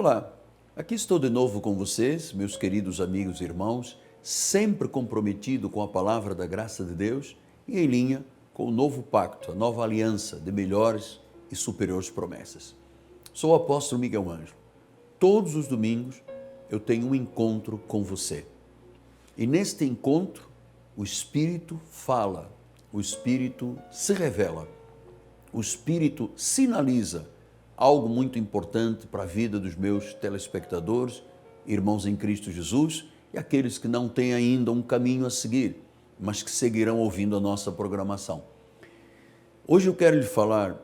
Olá, aqui estou de novo com vocês, meus queridos amigos e irmãos, sempre comprometido com a palavra da graça de Deus e em linha com o novo pacto, a nova aliança de melhores e superiores promessas. Sou o apóstolo Miguel Ângelo. Todos os domingos eu tenho um encontro com você. E neste encontro, o Espírito fala, o Espírito se revela, o Espírito sinaliza algo muito importante para a vida dos meus telespectadores, irmãos em Cristo Jesus e aqueles que não têm ainda um caminho a seguir, mas que seguirão ouvindo a nossa programação. Hoje eu quero lhe falar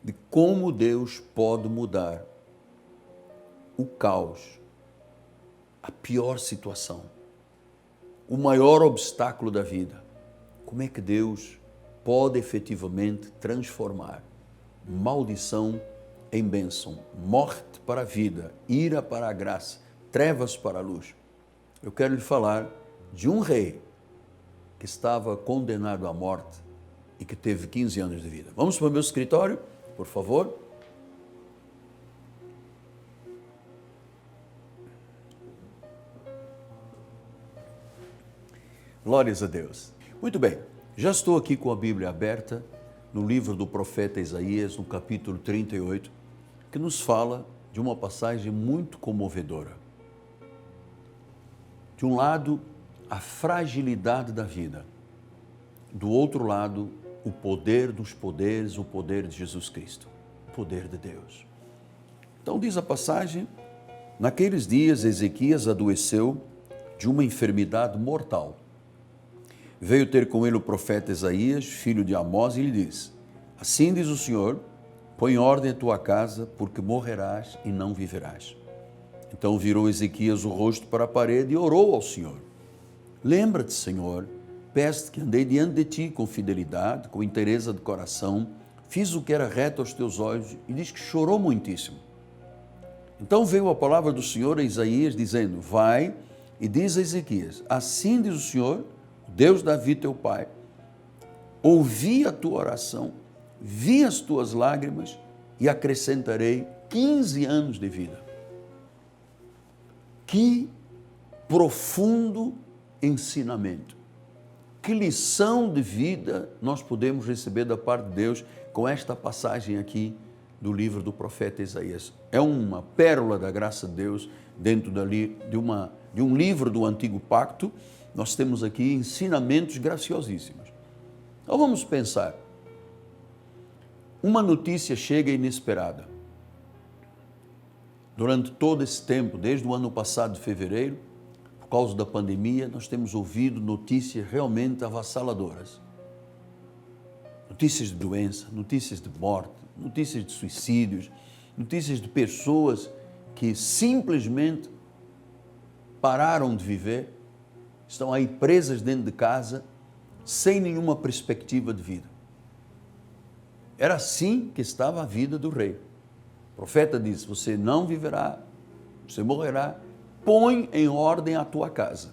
de como Deus pode mudar o caos, a pior situação, o maior obstáculo da vida. Como é que Deus pode efetivamente transformar maldição em bênção, morte para a vida, ira para a graça, trevas para a luz. Eu quero lhe falar de um rei que estava condenado à morte e que teve 15 anos de vida. Vamos para o meu escritório, por favor. Glórias a Deus. Muito bem, já estou aqui com a Bíblia aberta no livro do profeta Isaías, no capítulo 38, que nos fala de uma passagem muito comovedora. De um lado, a fragilidade da vida. Do outro lado, o poder dos poderes, o poder de Jesus Cristo, o poder de Deus. Então diz a passagem, naqueles dias Ezequias adoeceu de uma enfermidade mortal. Veio ter com ele o profeta Isaías, filho de Amós, e lhe disse: assim diz o Senhor, põe em ordem a tua casa, porque morrerás e não viverás. Então virou Ezequias o rosto para a parede e orou ao Senhor. Lembra-te, Senhor, peço-te que andei diante de ti com fidelidade, com inteireza de coração, fiz o que era reto aos teus olhos, e diz que chorou muitíssimo. Então veio a palavra do Senhor a Isaías, dizendo: vai e diz a Ezequias, assim diz o Senhor, Deus de Davi teu pai, ouvi a tua oração, vi as tuas lágrimas e acrescentarei 15 anos de vida. Que profundo ensinamento, que lição de vida nós podemos receber da parte de Deus com esta passagem aqui do livro do profeta Isaías. É uma pérola da graça de Deus dentro de um livro do Antigo Pacto. Nós temos aqui ensinamentos graciosíssimos. Então vamos pensar. Uma notícia chega inesperada. Durante todo esse tempo, desde o ano passado de fevereiro, por causa da pandemia, nós temos ouvido notícias realmente avassaladoras. Notícias de doença, notícias de morte, notícias de suicídios, notícias de pessoas que simplesmente pararam de viver, estão aí presas dentro de casa, sem nenhuma perspectiva de vida. Era assim que estava a vida do rei. O profeta disse: você não viverá, você morrerá, põe em ordem a tua casa.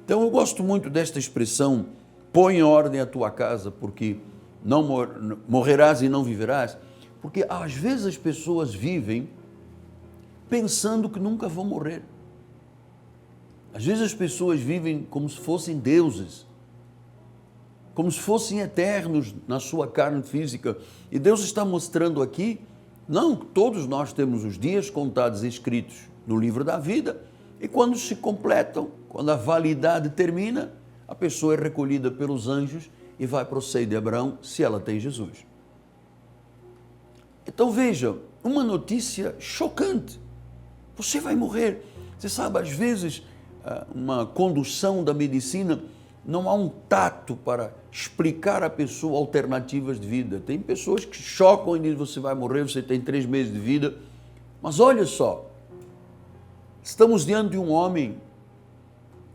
Então eu gosto muito desta expressão, põe em ordem a tua casa, porque não morrerás e não viverás, porque às vezes as pessoas vivem pensando que nunca vão morrer. Às vezes as pessoas vivem como se fossem deuses, como se fossem eternos na sua carne física. E Deus está mostrando aqui, não, todos nós temos os dias contados e escritos no livro da vida, e quando se completam, quando a validade termina, a pessoa é recolhida pelos anjos e vai para o seio de Abraão, se ela tem Jesus. Então veja, uma notícia chocante. Você vai morrer. Você sabe, às vezes, uma condução da medicina, não há um tato para explicar à pessoa alternativas de vida. Tem pessoas que chocam e dizem: você vai morrer, você tem 3 meses de vida. Mas olha só, estamos diante de um homem,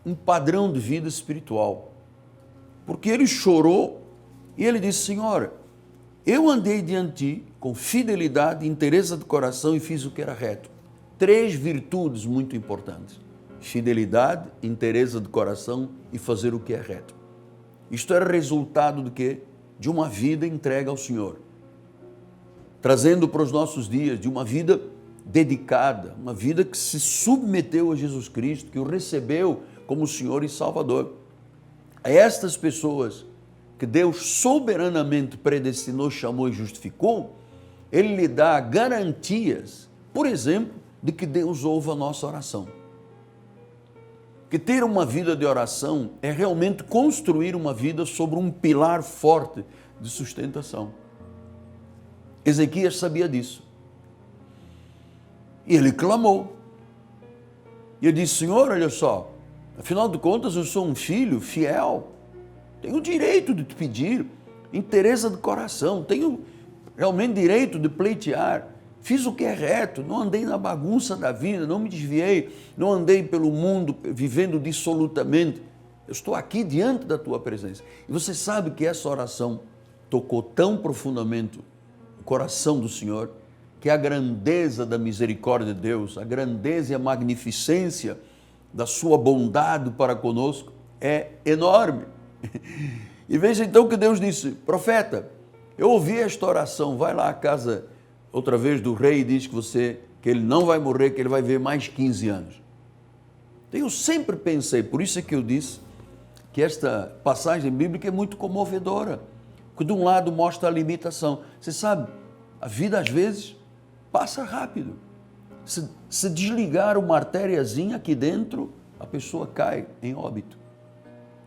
um padrão de vida espiritual, porque ele chorou e ele disse: Senhor, eu andei diante de ti com fidelidade, inteireza de coração e fiz o que era reto. 3 virtudes muito importantes: fidelidade, inteireza de coração e fazer o que é reto. Isto era resultado de quê? De uma vida entregue ao Senhor. Trazendo para os nossos dias, de uma vida dedicada, uma vida que se submeteu a Jesus Cristo, que o recebeu como Senhor e Salvador. A estas pessoas que Deus soberanamente predestinou, chamou e justificou, Ele lhe dá garantias, por exemplo, de que Deus ouve a nossa oração. Que ter uma vida de oração é realmente construir uma vida sobre um pilar forte de sustentação. Ezequias sabia disso. E ele clamou. E ele disse: Senhor, olha só, afinal de contas eu sou um filho fiel, tenho o direito de te pedir, inteireza de coração, tenho realmente direito de pleitear, fiz o que é reto, não andei na bagunça da vida, não me desviei, não andei pelo mundo vivendo dissolutamente, eu estou aqui diante da tua presença. E você sabe que essa oração tocou tão profundamente o coração do Senhor, que a grandeza da misericórdia de Deus, a grandeza e a magnificência da sua bondade para conosco é enorme. E veja então que Deus disse: profeta, eu ouvi esta oração, vai lá à casa outra vez do rei e diz que ele não vai morrer, que ele vai viver mais 15 anos. Então, eu sempre pensei, por isso é que eu disse que esta passagem bíblica é muito comovedora, porque de um lado mostra a limitação. Você sabe, a vida às vezes passa rápido. Se desligar uma artériazinha aqui dentro, a pessoa cai em óbito.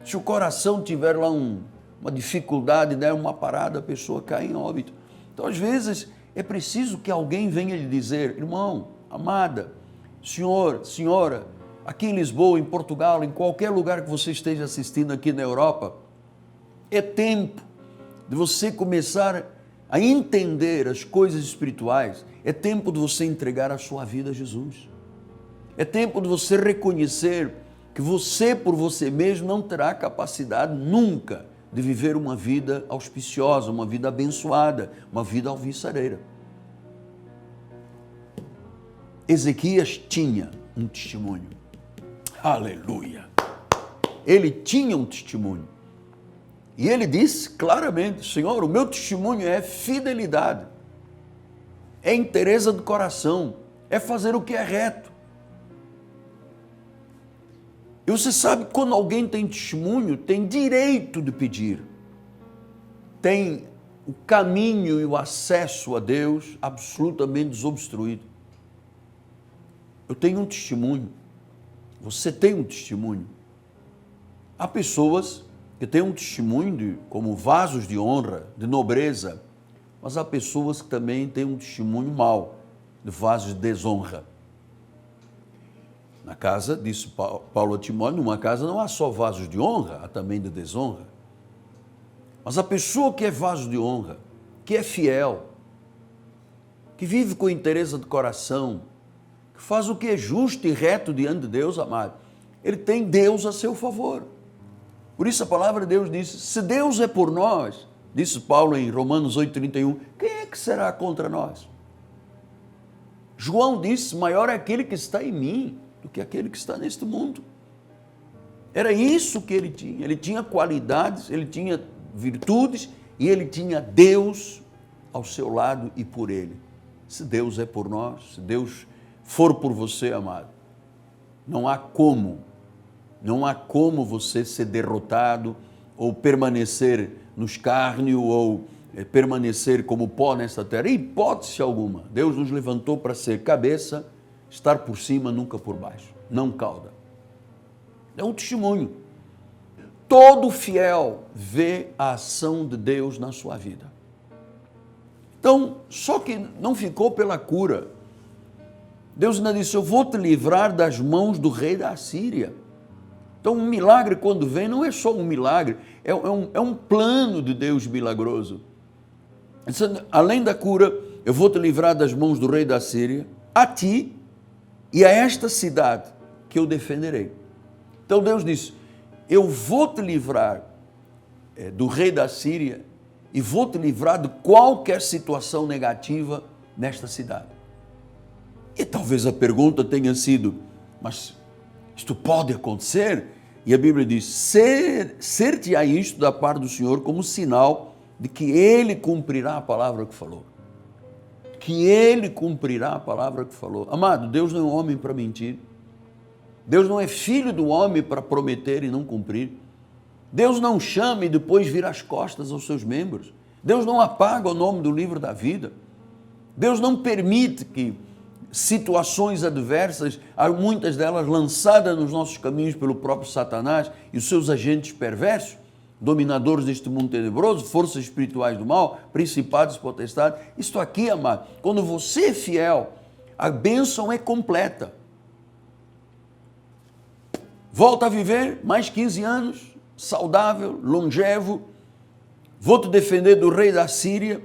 Se o coração tiver lá uma dificuldade, der uma parada, a pessoa cai em óbito. Então, às vezes, é preciso que alguém venha lhe dizer: irmão, amada, senhor, senhora, aqui em Lisboa, em Portugal, em qualquer lugar que você esteja assistindo aqui na Europa, é tempo de você começar a entender as coisas espirituais, é tempo de você entregar a sua vida a Jesus. É tempo de você reconhecer que você, por você mesmo, não terá capacidade nunca de viver uma vida auspiciosa, uma vida abençoada, uma vida alvissareira. Ezequias tinha um testemunho. Aleluia! Ele tinha um testemunho. E ele disse claramente: Senhor, o meu testemunho é fidelidade, é inteireza do coração, é fazer o que é reto. E você sabe, quando alguém tem testemunho, tem direito de pedir, tem o caminho e o acesso a Deus absolutamente desobstruído. Eu tenho um testemunho, você tem um testemunho. Há pessoas que têm um testemunho como vasos de honra, de nobreza, mas há pessoas que também têm um testemunho mau, de vasos de desonra. Na casa, disse Paulo a Timóteo, numa casa não há só vasos de honra, há também de desonra. Mas a pessoa que é vaso de honra, que é fiel, que vive com interesse de coração, que faz o que é justo e reto diante de Deus, amado, ele tem Deus a seu favor. Por isso a palavra de Deus diz: se Deus é por nós, disse Paulo em Romanos 8,31, quem é que será contra nós? João disse: maior é aquele que está em mim do que aquele que está neste mundo. Era isso que ele tinha qualidades, ele tinha virtudes e ele tinha Deus ao seu lado e por ele. Se Deus é por nós, se Deus for por você, amado, não há como você ser derrotado ou permanecer no escárnio ou permanecer como pó nesta terra, em hipótese alguma. Deus nos levantou para ser cabeça, estar por cima, nunca por baixo, não cauda. É um testemunho. Todo fiel vê a ação de Deus na sua vida. Então, só que não ficou pela cura. Deus ainda disse: eu vou te livrar das mãos do rei da Assíria. Então, um milagre, quando vem, não é só um milagre, é um plano de Deus milagroso. Além da cura, eu vou te livrar das mãos do rei da Síria, a ti e a esta cidade que eu defenderei. Então Deus disse: eu vou te livrar do rei da Síria e vou te livrar de qualquer situação negativa nesta cidade. E talvez a pergunta tenha sido: mas isto pode acontecer? E a Bíblia diz: ser-te-á isto da parte do Senhor como sinal de que Ele cumprirá a palavra que falou. que Ele cumprirá a palavra que falou. Amado, Deus não é homem para mentir. Deus não é filho do homem para prometer e não cumprir. Deus não chama e depois vira as costas aos seus membros. Deus não apaga o nome do livro da vida. Deus não permite que situações adversas, muitas delas lançadas nos nossos caminhos pelo próprio Satanás e os seus agentes perversos, dominadores deste mundo tenebroso, forças espirituais do mal, principados e potestades. Isto aqui, amado, quando você é fiel, a bênção é completa. Volta a viver mais 15 anos, saudável, longevo, vou te defender do rei da Síria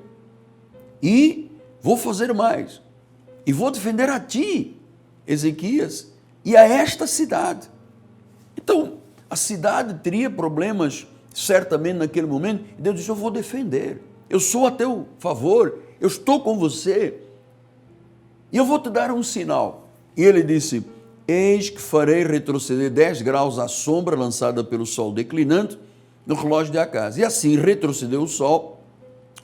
e vou fazer mais. E vou defender a ti, Ezequias, e a esta cidade. Então, a cidade teria problemas, certamente naquele momento, e Deus disse, eu vou defender, eu sou a teu favor, eu estou com você, e eu vou te dar um sinal. E ele disse, eis que farei retroceder 10 graus a sombra lançada pelo sol declinando no relógio de Acaz. E assim retrocedeu o sol,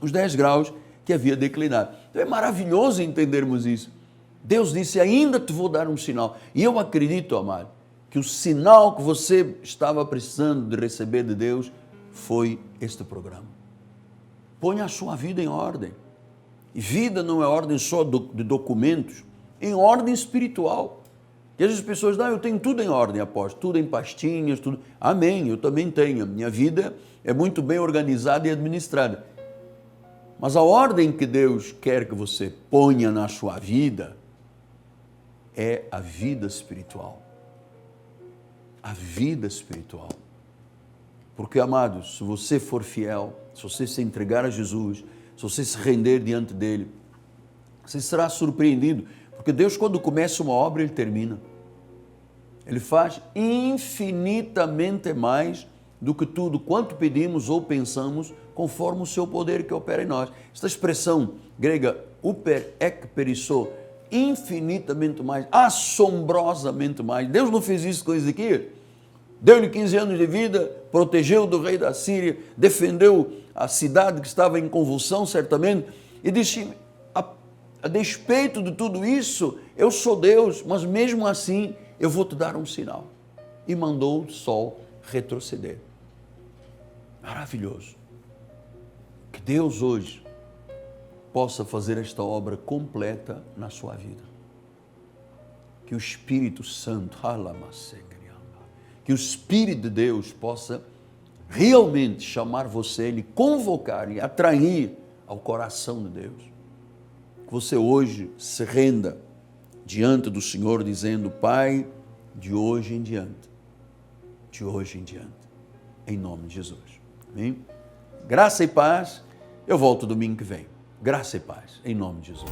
os 10 graus que havia declinado. Então é maravilhoso entendermos isso. Deus disse, ainda te vou dar um sinal. E eu acredito, amado, que o sinal que você estava precisando de receber de Deus foi este programa. Ponha a sua vida em ordem. E vida não é ordem só de documentos, em ordem espiritual. E às vezes as pessoas dizem, eu tenho tudo em ordem, apóstolo, tudo em pastinhas, tudo. Amém, eu também tenho. A minha vida é muito bem organizada e administrada. Mas a ordem que Deus quer que você ponha na sua vida é a vida espiritual. A vida espiritual. Porque, amados, se você for fiel, se você se entregar a Jesus, se você se render diante dele, você será surpreendido. Porque Deus, quando começa uma obra, Ele termina. Ele faz infinitamente mais do que tudo quanto pedimos ou pensamos, conforme o seu poder que opera em nós. Esta expressão grega, uper ek perisso, infinitamente mais, assombrosamente mais. Deus não fez isso com Ezequias? Deu-lhe 15 anos de vida, protegeu do rei da Síria, defendeu a cidade que estava em convulsão, certamente, e disse, a despeito de tudo isso, eu sou Deus, mas mesmo assim eu vou te dar um sinal. E mandou o sol retroceder. Maravilhoso. Que Deus hoje possa fazer esta obra completa na sua vida. Que o Espírito Santo, que o Espírito de Deus possa realmente chamar você, lhe convocar e atrair ao coração de Deus. Que você hoje se renda diante do Senhor, dizendo, Pai, de hoje em diante, em nome de Jesus. Amém? Graça e paz. Eu volto domingo que vem. Graça e paz, em nome de Jesus.